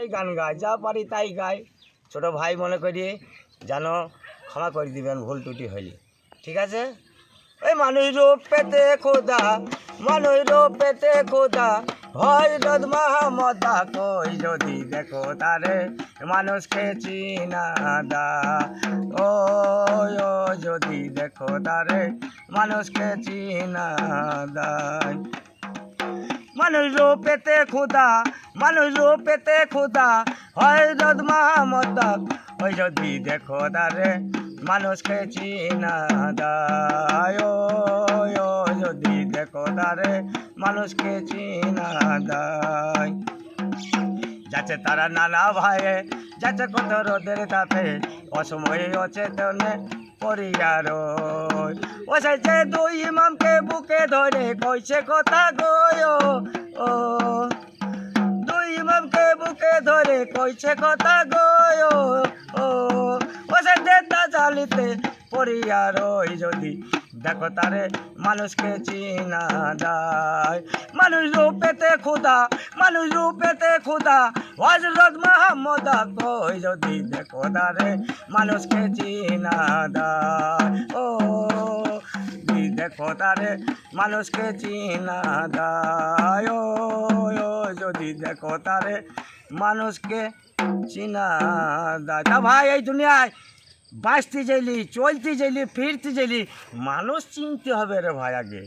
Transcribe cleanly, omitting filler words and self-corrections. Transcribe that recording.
এই গান গায়, যা পারি তাই গায়। ছোটো ভাই মনে করি যেন ক্ষমা করে দিবেন ভুল ত্রুটি হইলে, ঠিক আছে। ওই মানুষ রূপ পেতে খোদা, মানুষ রূপ পেতে খোদা, হযরত মুহাম্মদ কই যদি দেখো তারে, মানুষকে চিনা দা। ও যদি দেখো তারে, মানুষকে চিনা দায়। মানুষ রূপ পেতে খোদা, মানুষ রূপ পেতে খোদা, হযরত মুহাম্মদ ওই যদি দেখো তারে, মানুষকে চিনা দায়। ও যদি দেখো তারে, মানুষকে চিনা দায়। যাচ্ছে তারা নানা ভাইয়ে, যাচ্ছে কত রোদের তাপে, অসময়ে অচেতনে পরিয়ার ও যে দুই ইমামকে বুকে ধরে কইছে কথা গয়। ও দুই ইমামকে বুকে ধরে কইছে কথা গয়। ও সে দেতা জালিতে পরিয়ার যদি দেখো তারে, মানুষকে চিনা দায়। মানুষ রূপ পেতে খোদা, মানুষ রূপ পেতে খোদা, হযরত মুহাম্মদ কই যদি দেখো তারে, মানুষকে চিনা দায়। ও দেখো তারে, মানুষকে চিনা দায়। ও যদি দেখো তারে, মানুষকে চিনা দায়। তা ভাই এই দুনিয়ায় বাঁচতে চাইলি, চলতে চাইলি, ফিরতে চাইলি, মানুষ চিনতে হবে রে ভাই আগে।